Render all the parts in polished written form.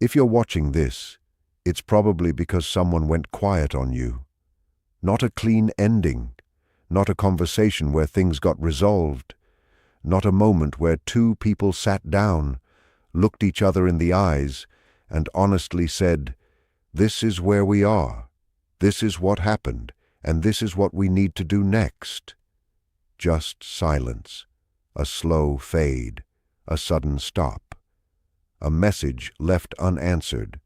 If you're watching this, it's probably because someone went quiet on you. Not a clean ending, not a conversation where things got resolved, not a moment where two people sat down, looked each other in the eyes, and honestly said, "This is where we are, this is what happened, and this is what we need to do next." Just silence, a slow fade, a sudden stop, a message left unanswered,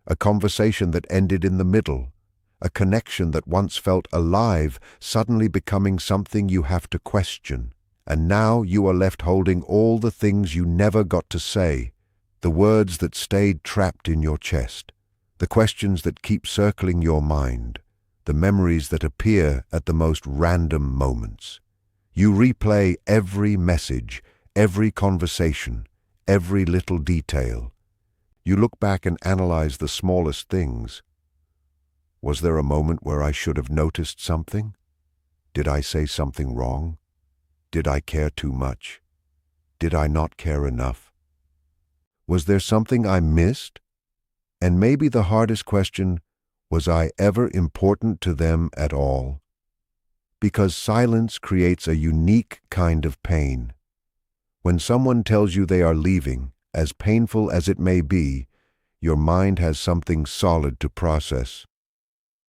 a conversation that ended in the middle, a connection that once felt alive suddenly becoming something you have to question. And now you are left holding all the things you never got to say, the words that stayed trapped in your chest, the questions that keep circling your mind, the memories that appear at the most random moments. You replay every message, every conversation, every little detail. You look back and analyze the smallest things. Was there a moment where I should have noticed something? Did I say something wrong? Did I care too much? Did I not care enough? Was there something I missed? And maybe the hardest question, was I ever important to them at all? Because silence creates a unique kind of pain. When someone tells you they are leaving, as painful as it may be, your mind has something solid to process.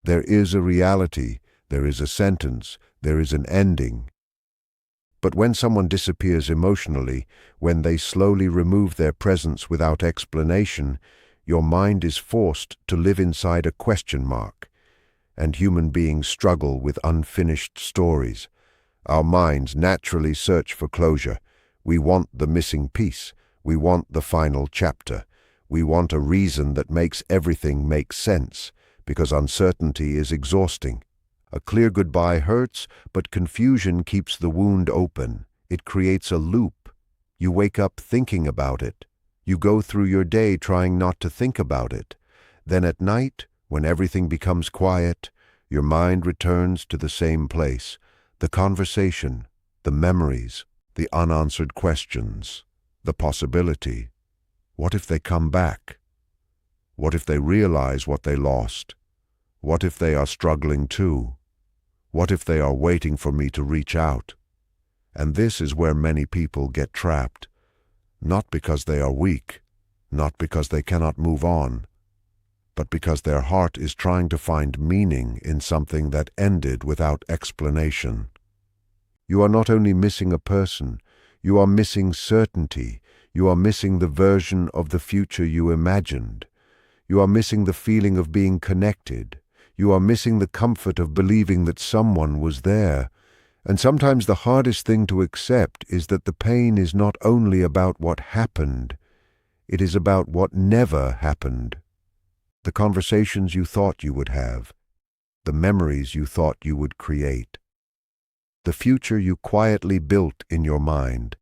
There is a reality, there is a sentence, there is an ending. But when someone disappears emotionally, when they slowly remove their presence without explanation, your mind is forced to live inside a question mark. And human beings struggle with unfinished stories. Our minds naturally search for closure. We want the missing piece. We want the final chapter. We want a reason that makes everything make sense, because uncertainty is exhausting. A clear goodbye hurts, but confusion keeps the wound open. It creates a loop. You wake up thinking about it. You go through your day trying not to think about it. Then at night, when everything becomes quiet, your mind returns to the same place. The conversation, the memories, the unanswered questions, the possibility. What if they come back? What if they realize what they lost? What if they are struggling too? What if they are waiting for me to reach out? And this is where many people get trapped. Not because they are weak, not because they cannot move on, but because their heart is trying to find meaning in something that ended without explanation. You are not only missing a person, you are missing certainty. You are missing the version of the future you imagined. You are missing the feeling of being connected. You are missing the comfort of believing that someone was there. And sometimes the hardest thing to accept is that the pain is not only about what happened, it is about what never happened. The conversations you thought you would have, the memories you thought you would create, the future you quietly built in your mind,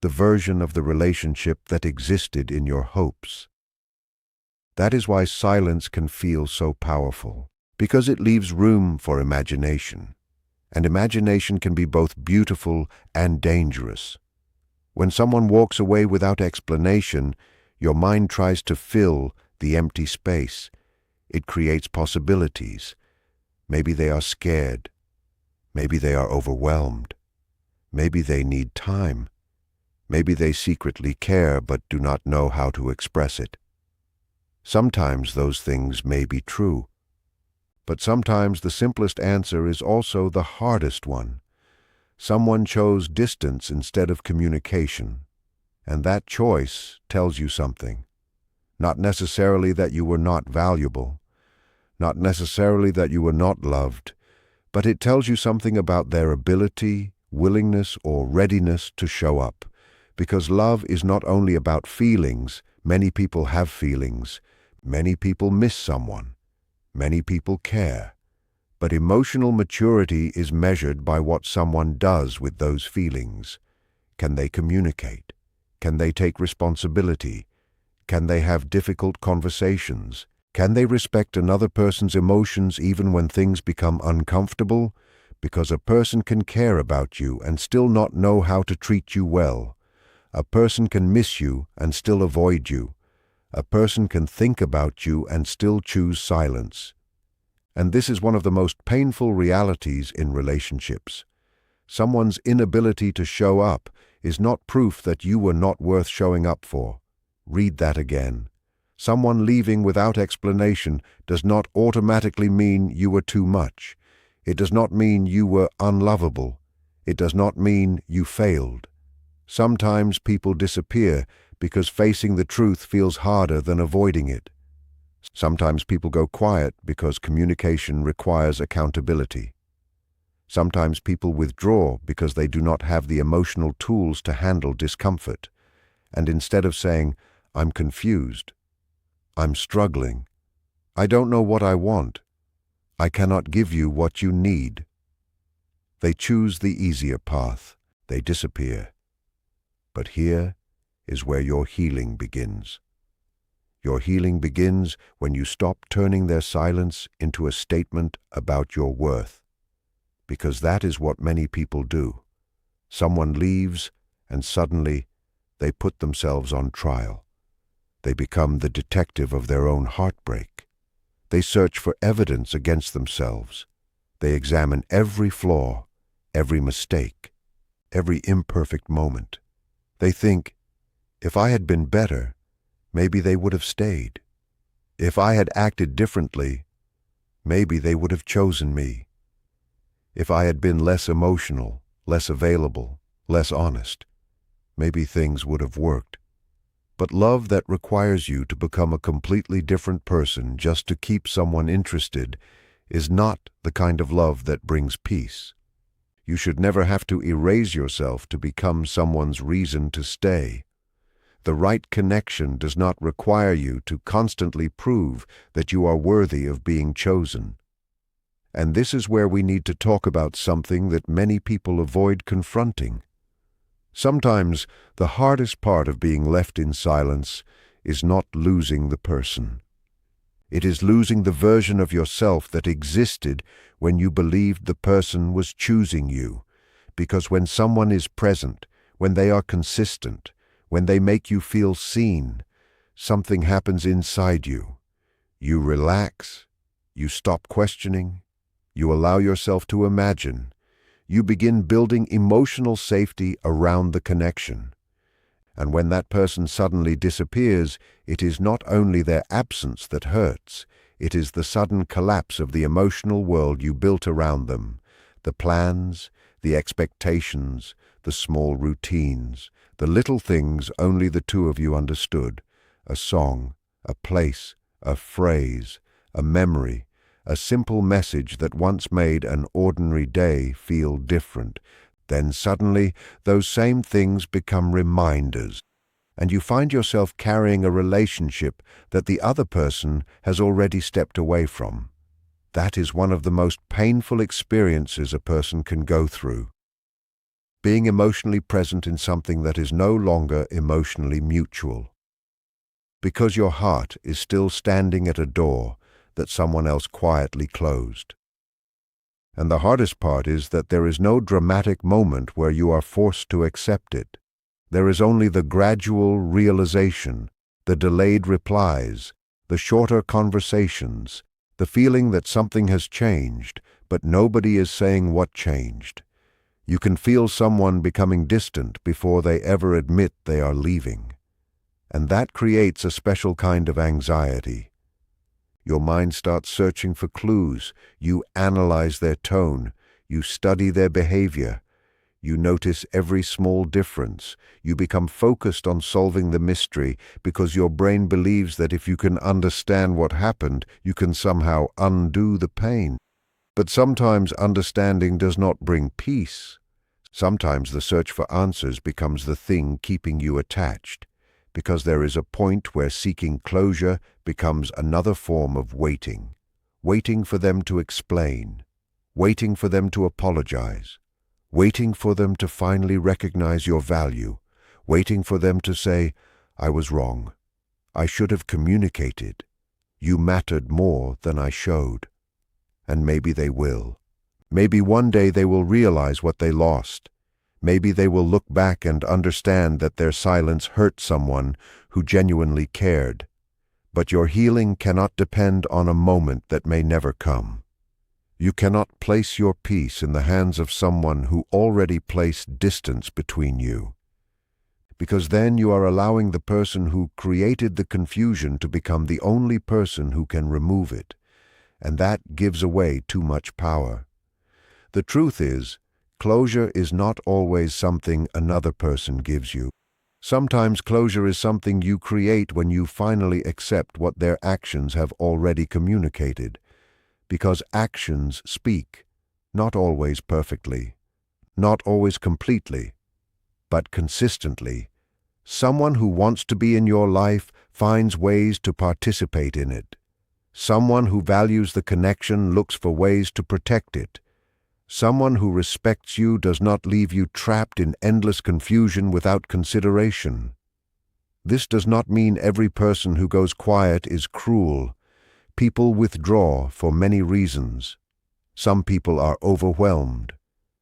the version of the relationship that existed in your hopes. That is why silence can feel so powerful, because it leaves room for imagination. And imagination can be both beautiful and dangerous. When someone walks away without explanation, your mind tries to fill the empty space. It creates possibilities. Maybe they are scared. Maybe they are overwhelmed. Maybe they need time. Maybe they secretly care but do not know how to express it. Sometimes those things may be true. But sometimes the simplest answer is also the hardest one. Someone chose distance instead of communication, and that choice tells you something. Not necessarily that you were not valuable, not necessarily that you were not loved, but it tells you something about their ability, willingness, or readiness to show up. Because love is not only about feelings. Many people have feelings. Many people miss someone. Many people care. But emotional maturity is measured by what someone does with those feelings. Can they communicate? Can they take responsibility? Can they have difficult conversations? Can they respect another person's emotions even when things become uncomfortable? Because a person can care about you and still not know how to treat you well. A person can miss you and still avoid you. A person can think about you and still choose silence. And this is one of the most painful realities in relationships. Someone's inability to show up is not proof that you were not worth showing up for. Read that again. Someone leaving without explanation does not automatically mean you were too much. It does not mean you were unlovable. It does not mean you failed. Sometimes people disappear because facing the truth feels harder than avoiding it. Sometimes people go quiet because communication requires accountability. Sometimes people withdraw because they do not have the emotional tools to handle discomfort. And instead of saying, "I'm confused," "I'm struggling," "I don't know what I want," "I cannot give you what you need," they choose the easier path. They disappear. But here is where your healing begins. Your healing begins when you stop turning their silence into a statement about your worth. Because that is what many people do. Someone leaves, and suddenly they put themselves on trial. They become the detective of their own heartbreak. They search for evidence against themselves. They examine every flaw, every mistake, every imperfect moment. They think, if I had been better, maybe they would have stayed. If I had acted differently, maybe they would have chosen me. If I had been less emotional, less available, less honest, maybe things would have worked. But love that requires you to become a completely different person just to keep someone interested is not the kind of love that brings peace. You should never have to erase yourself to become someone's reason to stay. The right connection does not require you to constantly prove that you are worthy of being chosen. And this is where we need to talk about something that many people avoid confronting. Sometimes the hardest part of being left in silence is not losing the person. It is losing the version of yourself that existed when you believed the person was choosing you. Because when someone is present, when they are consistent, when they make you feel seen, something happens inside you. You relax, you stop questioning, you allow yourself to imagine. You begin building emotional safety around the connection. And when that person suddenly disappears, it is not only their absence that hurts, it is the sudden collapse of the emotional world you built around them, the plans, the expectations, the small routines, the little things only the two of you understood, a song, a place, a phrase, a memory, a simple message that once made an ordinary day feel different. Then suddenly those same things become reminders, and you find yourself carrying a relationship that the other person has already stepped away from. That is one of the most painful experiences a person can go through. Being emotionally present in something that is no longer emotionally mutual. Because your heart is still standing at a door that someone else quietly closed. And the hardest part is that there is no dramatic moment where you are forced to accept it. There is only the gradual realization, the delayed replies, the shorter conversations, the feeling that something has changed, but nobody is saying what changed. You can feel someone becoming distant before they ever admit they are leaving. And that creates a special kind of anxiety. Your mind starts searching for clues. You analyze their tone. You study their behavior. You notice every small difference. You become focused on solving the mystery because your brain believes that if you can understand what happened, you can somehow undo the pain. But sometimes understanding does not bring peace. Sometimes the search for answers becomes the thing keeping you attached, because there is a point where seeking closure becomes another form of waiting. Waiting for them to explain. Waiting for them to apologize. Waiting for them to finally recognize your value. Waiting for them to say, "I was wrong. I should have communicated. You mattered more than I showed." And maybe they will. Maybe one day they will realize what they lost. Maybe they will look back and understand that their silence hurt someone who genuinely cared. But your healing cannot depend on a moment that may never come. You cannot place your peace in the hands of someone who already placed distance between you, because then you are allowing the person who created the confusion to become the only person who can remove it, and that gives away too much power. The truth is, closure is not always something another person gives you. Sometimes closure is something you create when you finally accept what their actions have already communicated, because actions speak, not always perfectly, not always completely, but consistently. Someone who wants to be in your life finds ways to participate in it. Someone who values the connection looks for ways to protect it. Someone who respects you does not leave you trapped in endless confusion without consideration. This does not mean every person who goes quiet is cruel. People withdraw for many reasons. Some people are overwhelmed.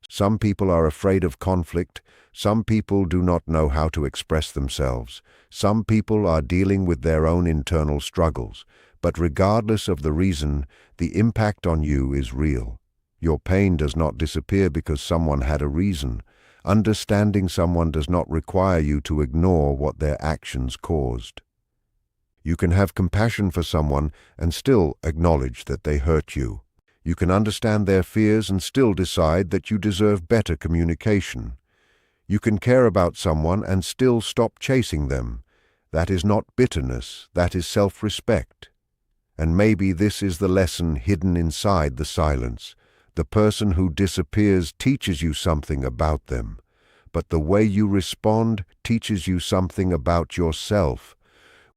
Some people are afraid of conflict. Some people do not know how to express themselves. Some people are dealing with their own internal struggles. But regardless of the reason, the impact on you is real. Your pain does not disappear because someone had a reason. Understanding someone does not require you to ignore what their actions caused. You can have compassion for someone and still acknowledge that they hurt you. You can understand their fears and still decide that you deserve better communication. You can care about someone and still stop chasing them. That is not bitterness, that is self-respect. And maybe this is the lesson hidden inside the silence. The person who disappears teaches you something about them, but the way you respond teaches you something about yourself.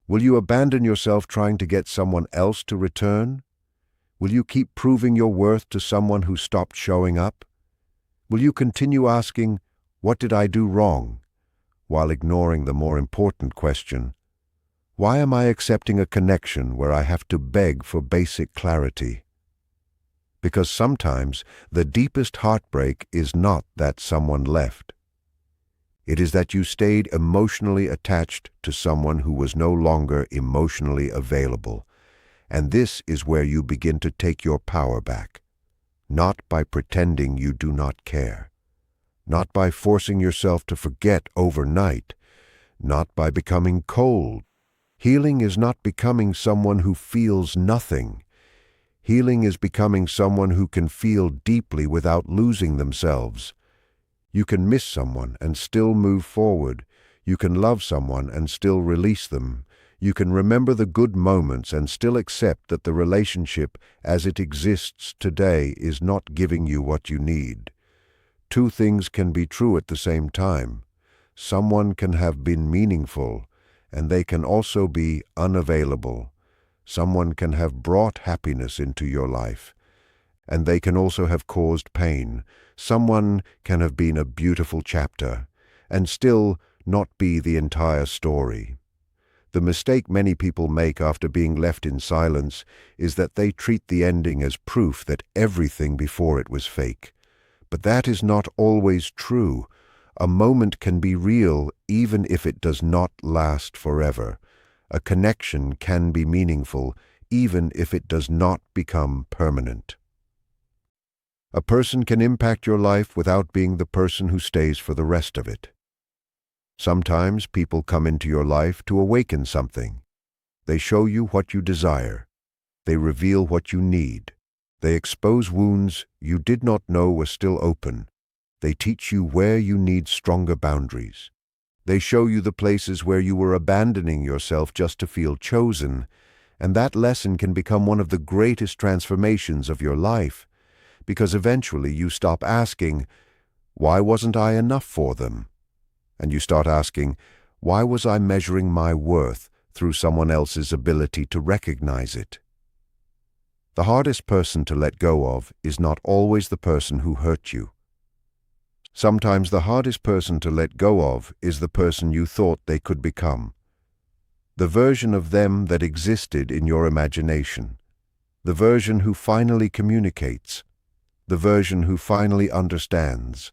Will you abandon yourself trying to get someone else to return? Will you keep proving your worth to someone who stopped showing up? Will you continue asking, "What did I do wrong?" while ignoring the more important question, "Why am I accepting a connection where I have to beg for basic clarity?" Because sometimes the deepest heartbreak is not that someone left. It is that you stayed emotionally attached to someone who was no longer emotionally available. And this is where you begin to take your power back. Not by pretending you do not care. Not by forcing yourself to forget overnight. Not by becoming cold. Healing is not becoming someone who feels nothing. Healing is becoming someone who can feel deeply without losing themselves. You can miss someone and still move forward. You can love someone and still release them. You can remember the good moments and still accept that the relationship as it exists today is not giving you what you need. Two things can be true at the same time. Someone can have been meaningful, and they can also be unavailable. Someone can have brought happiness into your life, and they can also have caused pain. Someone can have been a beautiful chapter, and still not be the entire story. The mistake many people make after being left in silence is that they treat the ending as proof that everything before it was fake. But that is not always true. A moment can be real even if it does not last forever. A connection can be meaningful even if it does not become permanent. A person can impact your life without being the person who stays for the rest of it. Sometimes people come into your life to awaken something. They show you what you desire. They reveal what you need. They expose wounds you did not know were still open. They teach you where you need stronger boundaries. They show you the places where you were abandoning yourself just to feel chosen, and that lesson can become one of the greatest transformations of your life, because eventually you stop asking, "Why wasn't I enough for them?" And you start asking, "Why was I measuring my worth through someone else's ability to recognize it?" The hardest person to let go of is not always the person who hurt you. Sometimes the hardest person to let go of is the person you thought they could become. The version of them that existed in your imagination. The version who finally communicates. The version who finally understands.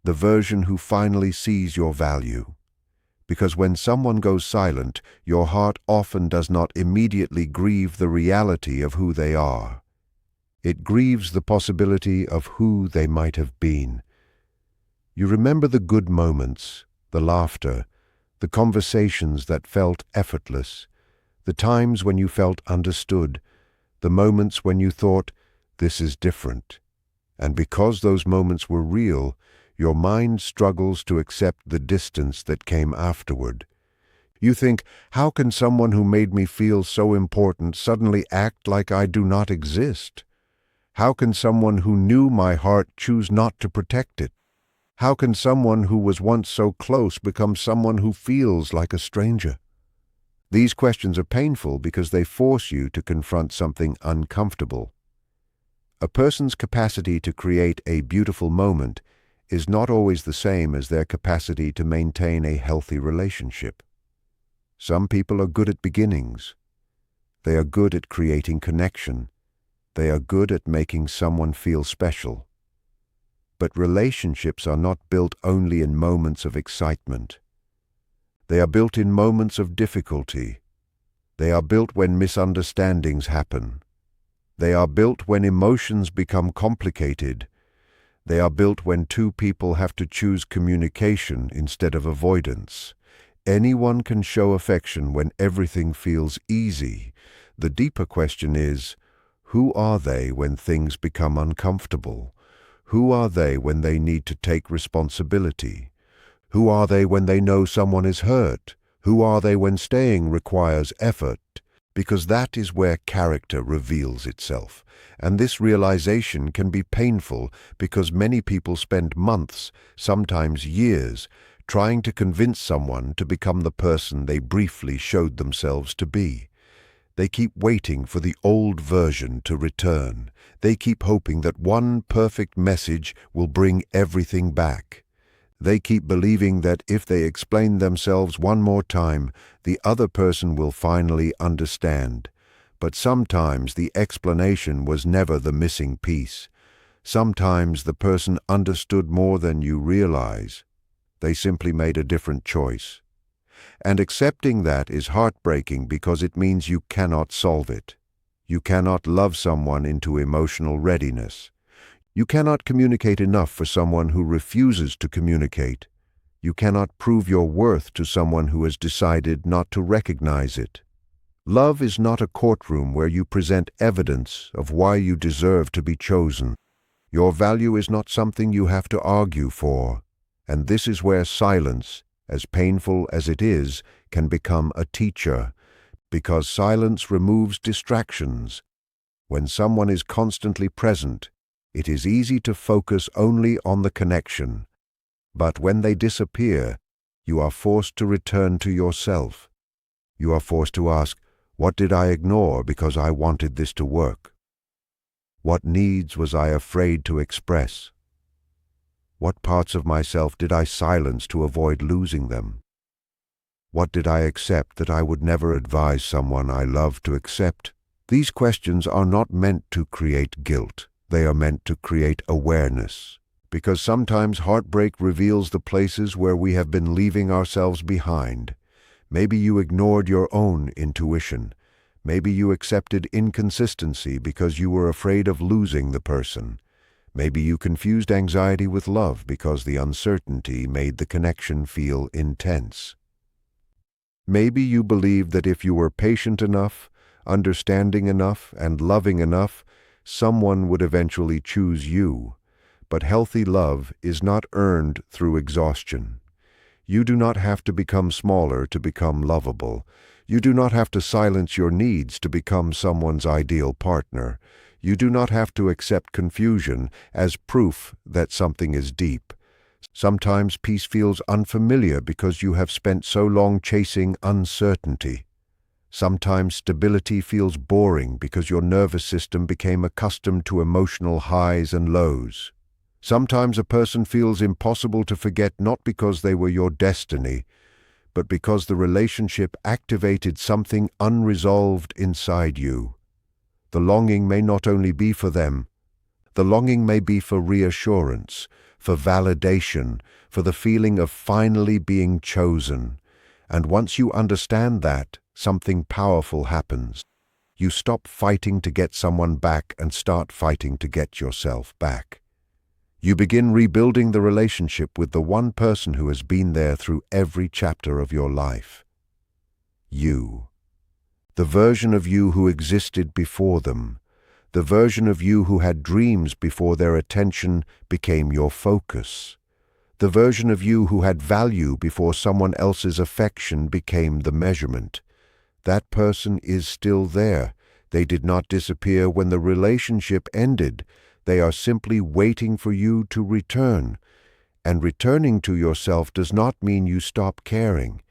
The version who finally sees your value. Because when someone goes silent, your heart often does not immediately grieve the reality of who they are. It grieves the possibility of who they might have been. You remember the good moments, the laughter, the conversations that felt effortless, the times when you felt understood, the moments when you thought, "This is different." And because those moments were real, your mind struggles to accept the distance that came afterward. You think, how can someone who made me feel so important suddenly act like I do not exist? How can someone who knew my heart choose not to protect it? How can someone who was once so close become someone who feels like a stranger? These questions are painful because they force you to confront something uncomfortable. A person's capacity to create a beautiful moment is not always the same as their capacity to maintain a healthy relationship. Some people are good at beginnings. They are good at creating connection. They are good at making someone feel special. But relationships are not built only in moments of excitement. They are built in moments of difficulty. They are built when misunderstandings happen. They are built when emotions become complicated. They are built when two people have to choose communication instead of avoidance. Anyone can show affection when everything feels easy. The deeper question is, who are they when things become uncomfortable? Who are they when they need to take responsibility? Who are they when they know someone is hurt? Who are they when staying requires effort? Because that is where character reveals itself. And this realization can be painful because many people spend months, sometimes years, trying to convince someone to become the person they briefly showed themselves to be. They keep waiting for the old version to return. They keep hoping that one perfect message will bring everything back. They keep believing that if they explain themselves one more time, the other person will finally understand. But sometimes the explanation was never the missing piece. Sometimes the person understood more than you realize. They simply made a different choice. And accepting that is heartbreaking because it means you cannot solve it. You cannot love someone into emotional readiness. You cannot communicate enough for someone who refuses to communicate. You cannot prove your worth to someone who has decided not to recognize it. Love is not a courtroom where you present evidence of why you deserve to be chosen. Your value is not something you have to argue for. And this is where silence, as painful as it is, can become a teacher, because silence removes distractions. When someone is constantly present, it is easy to focus only on the connection. But when they disappear, you are forced to return to yourself. You are forced to ask, what did I ignore because I wanted this to work? What needs was I afraid to express? What parts of myself did I silence to avoid losing them? What did I accept that I would never advise someone I love to accept? These questions are not meant to create guilt. They are meant to create awareness. Because sometimes heartbreak reveals the places where we have been leaving ourselves behind. Maybe you ignored your own intuition. Maybe you accepted inconsistency because you were afraid of losing the person. Maybe you confused anxiety with love because the uncertainty made the connection feel intense. Maybe you believed that if you were patient enough, understanding enough, and loving enough, someone would eventually choose you. But healthy love is not earned through exhaustion. You do not have to become smaller to become lovable. You do not have to silence your needs to become someone's ideal partner. You do not have to accept confusion as proof that something is deep. Sometimes peace feels unfamiliar because you have spent so long chasing uncertainty. Sometimes stability feels boring because your nervous system became accustomed to emotional highs and lows. Sometimes a person feels impossible to forget not because they were your destiny, but because the relationship activated something unresolved inside you. The longing may not only be for them. The longing may be for reassurance, for validation, for the feeling of finally being chosen. And once you understand that, something powerful happens. You stop fighting to get someone back and start fighting to get yourself back. You begin rebuilding the relationship with the one person who has been there through every chapter of your life. You. The version of you who existed before them. The version of you who had dreams before their attention became your focus. The version of you who had value before someone else's affection became the measurement. That person is still there. They did not disappear when the relationship ended. They are simply waiting for you to return. And returning to yourself does not mean you stop caring.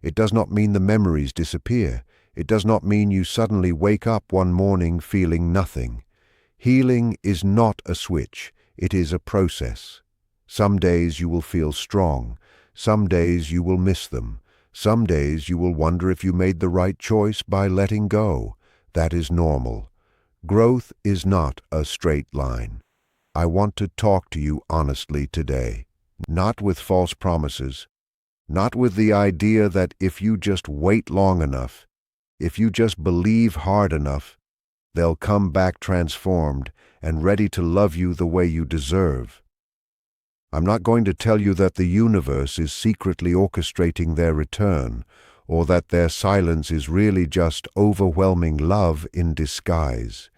It does not mean the memories disappear. It does not mean you suddenly wake up one morning feeling nothing. Healing is not a switch. It is a process. Some days you will feel strong. Some days you will miss them. Some days you will wonder if you made the right choice by letting go. That is normal. Growth is not a straight line. I want to talk to you honestly today, not with false promises, not with the idea that if you just wait long enough, if you just believe hard enough, they'll come back transformed and ready to love you the way you deserve. I'm not going to tell you that the universe is secretly orchestrating their return, or that their silence is really just overwhelming love in disguise.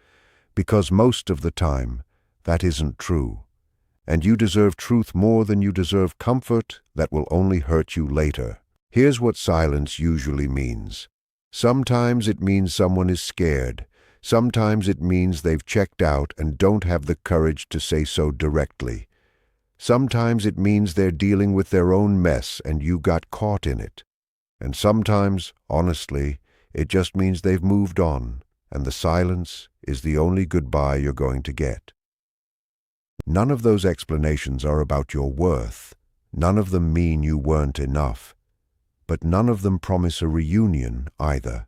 Because most of the time, that isn't true. And you deserve truth more than you deserve comfort that will only hurt you later. Here's what silence usually means. Sometimes it means someone is scared. Sometimes it means they've checked out and don't have the courage to say so directly. Sometimes it means they're dealing with their own mess and you got caught in it. And sometimes, honestly, it just means they've moved on, and the silence is the only goodbye you're going to get. None of those explanations are about your worth. None of them mean you weren't enough. But none of them promise a reunion either.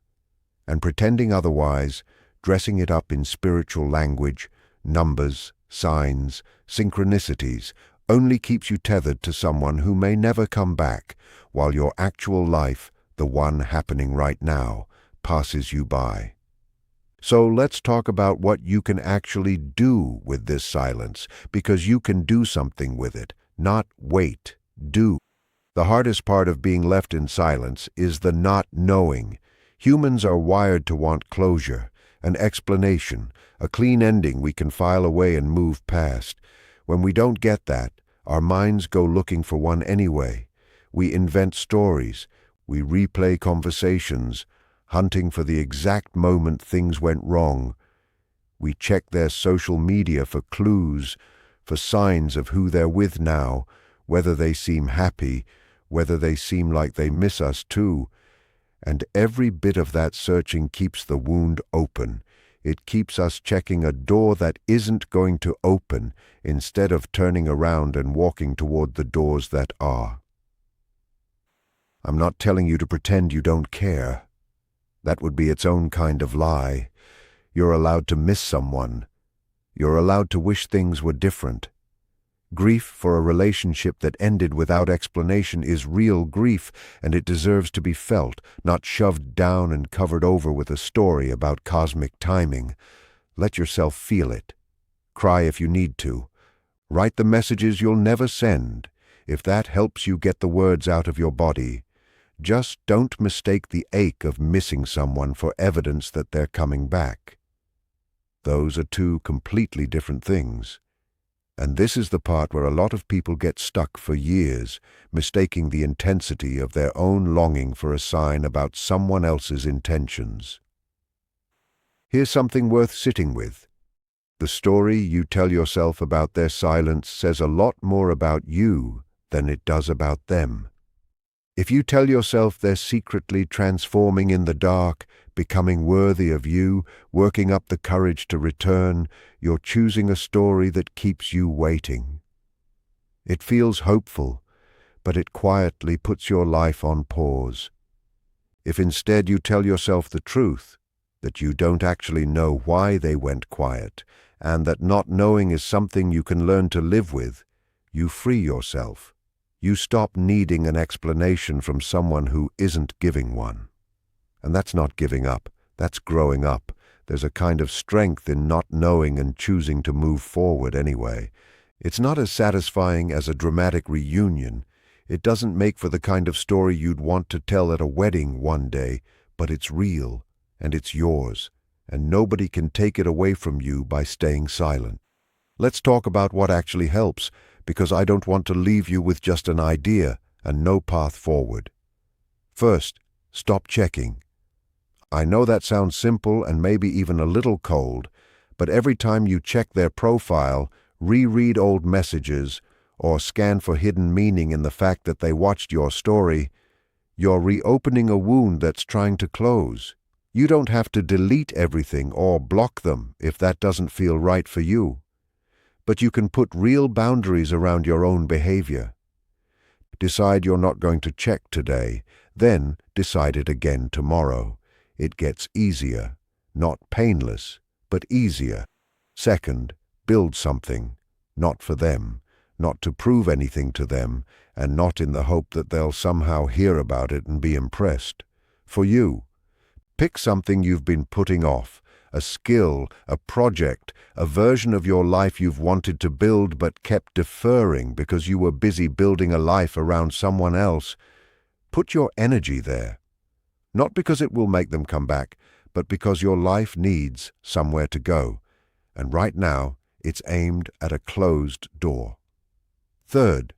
And pretending otherwise, dressing it up in spiritual language, numbers, signs, synchronicities, only keeps you tethered to someone who may never come back, while your actual life, the one happening right now, passes you by. So let's talk about what you can actually do with this silence, because you can do something with it, not wait, do. The hardest part of being left in silence is the not knowing. Humans are wired to want closure, an explanation, a clean ending we can file away and move past. When we don't get that, our minds go looking for one anyway. We invent stories. We replay conversations, hunting for the exact moment things went wrong. We check their social media for clues, for signs of who they're with now, whether they seem happy, whether they seem like they miss us too. And every bit of that searching keeps the wound open. It keeps us checking a door that isn't going to open instead of turning around and walking toward the doors that are. I'm not telling you to pretend you don't care. That would be its own kind of lie. You're allowed to miss someone. You're allowed to wish things were different. Grief for a relationship that ended without explanation is real grief, and it deserves to be felt, not shoved down and covered over with a story about cosmic timing. Let yourself feel it. Cry if you need to. Write the messages you'll never send, if that helps you get the words out of your body. Just don't mistake the ache of missing someone for evidence that they're coming back. Those are two completely different things. And this is the part where a lot of people get stuck for years, mistaking the intensity of their own longing for a sign about someone else's intentions. Here's something worth sitting with. The story you tell yourself about their silence says a lot more about you than it does about them. If you tell yourself they're secretly transforming in the dark, becoming worthy of you, working up the courage to return, you're choosing a story that keeps you waiting. It feels hopeful, but it quietly puts your life on pause. If instead you tell yourself the truth, that you don't actually know why they went quiet, and that not knowing is something you can learn to live with, you free yourself. You stop needing an explanation from someone who isn't giving one. And that's not giving up, that's growing up. There's a kind of strength in not knowing and choosing to move forward anyway. It's not as satisfying as a dramatic reunion. It doesn't make for the kind of story you'd want to tell at a wedding one day, but it's real, and it's yours, and nobody can take it away from you by staying silent. Let's talk about what actually helps, because I don't want to leave you with just an idea and no path forward. First, stop checking. I know that sounds simple and maybe even a little cold, but every time you check their profile, reread old messages, or scan for hidden meaning in the fact that they watched your story, you're reopening a wound that's trying to close. You don't have to delete everything or block them if that doesn't feel right for you. But you can put real boundaries around your own behavior. Decide you're not going to check today, then decide it again tomorrow. It gets easier, not painless, but easier. Second, build something, not for them, not to prove anything to them, and not in the hope that they'll somehow hear about it and be impressed. For you, pick something you've been putting off, a skill, a project, a version of your life you've wanted to build but kept deferring because you were busy building a life around someone else. Put your energy there. Not because it will make them come back, but because your life needs somewhere to go, and right now it's aimed at a closed door. Third,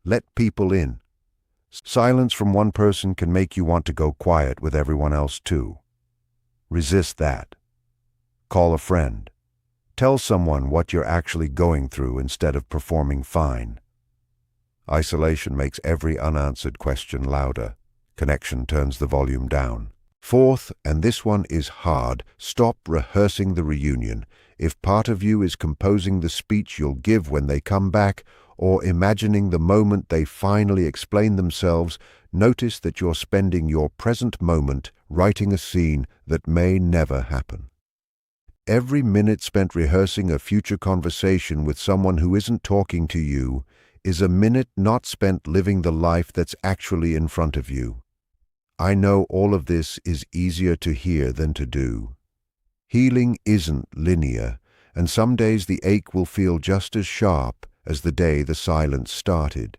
let people in. Silence from one person can make you want to go quiet with everyone else too. Resist that. Call a friend. Tell someone what you're actually going through instead of performing fine. Isolation makes every unanswered question louder. Connection turns the volume down. Fourth, and this one is hard, stop rehearsing the reunion. If part of you is composing the speech you'll give when they come back, or imagining the moment they finally explain themselves, notice that you're spending your present moment writing a scene that may never happen. Every minute spent rehearsing a future conversation with someone who isn't talking to you is a minute not spent living the life that's actually in front of you. I know all of this is easier to hear than to do. Healing isn't linear, and some days the ache will feel just as sharp as the day the silence started.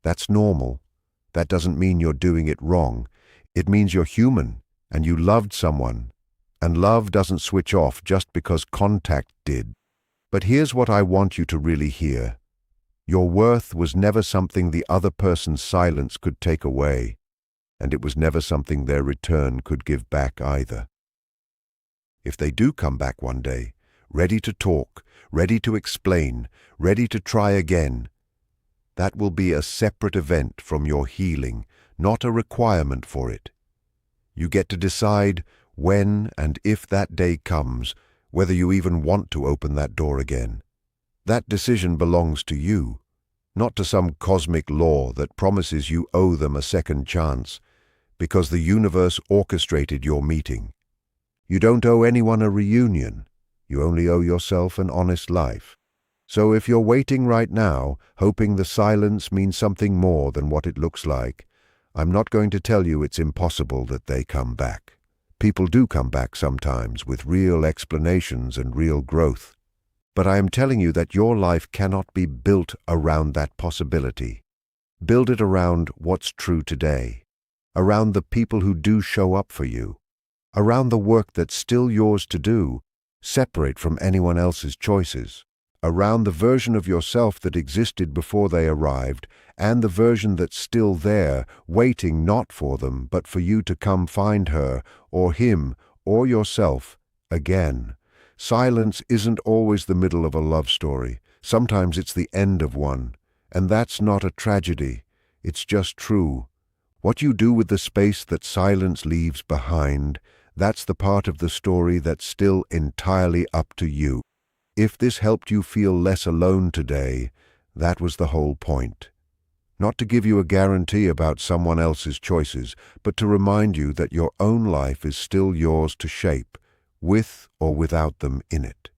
That's normal. That doesn't mean you're doing it wrong. It means you're human, and you loved someone. And love doesn't switch off just because contact did. But here's what I want you to really hear. Your worth was never something the other person's silence could take away, and it was never something their return could give back either. If they do come back one day, ready to talk, ready to explain, ready to try again, that will be a separate event from your healing, not a requirement for it. You get to decide when and if that day comes, whether you even want to open that door again. That decision belongs to you, not to some cosmic law that promises you owe them a second chance, because the universe orchestrated your meeting. You don't owe anyone a reunion. You only owe yourself an honest life. So if you're waiting right now, hoping the silence means something more than what it looks like, I'm not going to tell you it's impossible that they come back. People do come back sometimes with real explanations and real growth. But I am telling you that your life cannot be built around that possibility. Build it around what's true today, around the people who do show up for you, around the work that's still yours to do, separate from anyone else's choices, around the version of yourself that existed before they arrived, and the version that's still there, waiting not for them, but for you to come find her, or him, or yourself, again. Silence isn't always the middle of a love story. Sometimes it's the end of one. And that's not a tragedy. It's just true. What you do with the space that silence leaves behind, that's the part of the story that's still entirely up to you. If this helped you feel less alone today, that was the whole point. Not to give you a guarantee about someone else's choices, but to remind you that your own life is still yours to shape, with or without them in it.